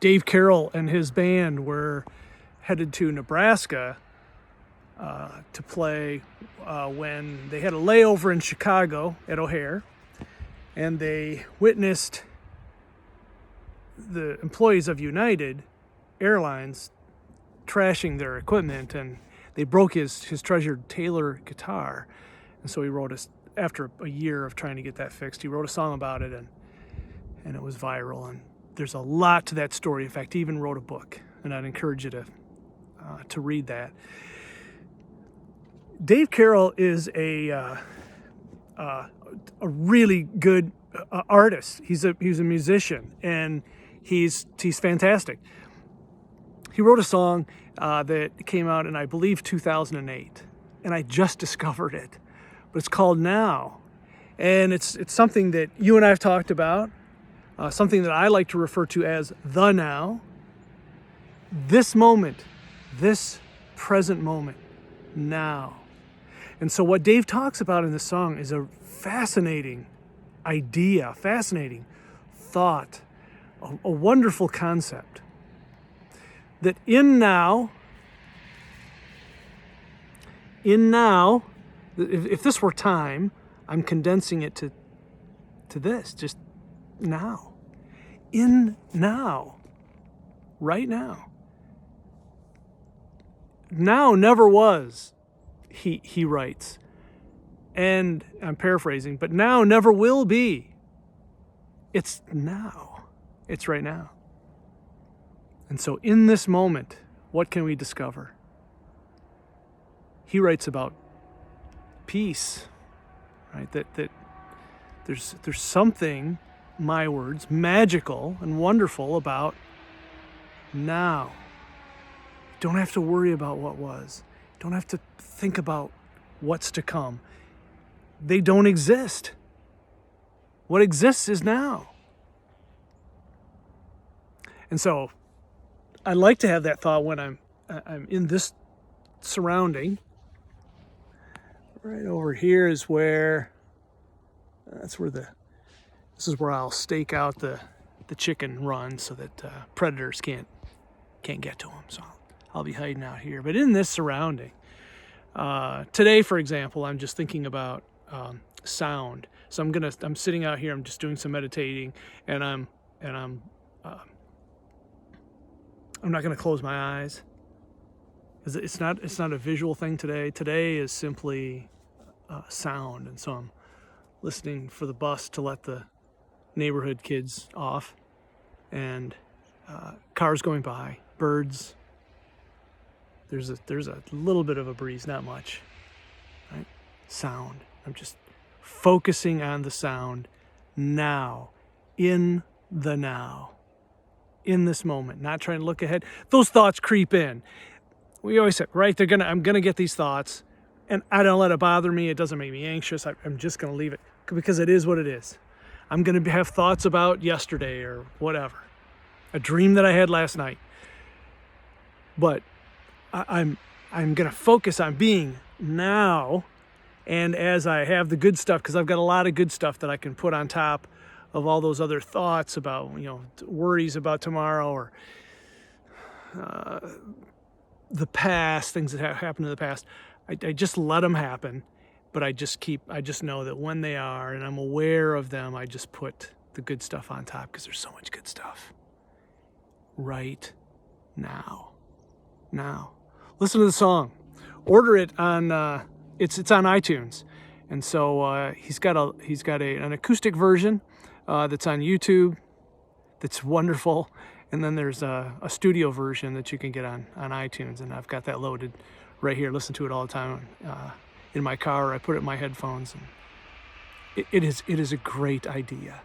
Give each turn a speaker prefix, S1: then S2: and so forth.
S1: Dave Carroll and his band were headed to Nebraska to play when they had a layover in Chicago at O'Hare, and they witnessed the employees of United Airlines trashing their equipment, and they broke his treasured Taylor guitar. And so he wrote after a year of trying to get that fixed, he wrote a song about it, and it was viral. And there's a lot to that story. In fact, he even wrote a book, and I'd encourage you to read that. Dave Carroll is a really good artist. He's a musician, and he's fantastic. He wrote a song that came out in, I believe, 2008, and I just discovered it. But it's called Now, and it's something that you and I have talked about, something that I like to refer to as the now. This moment, this present moment, now. And so what Dave talks about in this song is a fascinating idea, fascinating thought, a wonderful concept. That in now, if this were time, I'm condensing it to this, just now. In now, right now. Now never was, he writes. And I'm paraphrasing, but now never will be. It's now. It's right now. And so in this moment, what can we discover? He writes about peace, right? That there's something, my words, magical and wonderful about now. Don't have to worry about what was. Don't have to think about what's to come. They don't exist. What exists is now. And so I like to have that thought when I'm in this surrounding. Right over here is where this is where I'll stake out the chicken run so that predators can't get to them. So I'll be hiding out here. But in this surrounding, today, for example, I'm just thinking about sound. So I'm sitting out here. I'm just doing some meditating, and I'm not going to close my eyes. It's not a visual thing today. Today is simply sound, and so I'm listening for the bus to let the neighborhood kids off, and cars going by, birds. There's a little bit of a breeze, not much, right? Sound. I'm just focusing on the sound now, in the now, in this moment, not trying to look ahead. Those thoughts creep in. We always say, right, I'm gonna get these thoughts, and I don't let it bother me. It doesn't make me anxious. I'm just gonna leave it because it is what it is. I'm gonna have thoughts about yesterday or whatever, a dream that I had last night. But I'm gonna focus on being now, and as I have the good stuff, because I've got a lot of good stuff that I can put on top of all those other thoughts about, worries about tomorrow or the past, things that have happened in the past. I just let them happen, but I just know that when they are, and I'm aware of them, I just put the good stuff on top, because there's so much good stuff right now. Now, listen to the song. Order it on it's on iTunes, and so he's got an acoustic version that's on YouTube that's wonderful. And then there's a studio version that you can get on iTunes, and I've got that loaded right here. Listen to it all the time in my car. I put it in my headphones, and it is a great idea.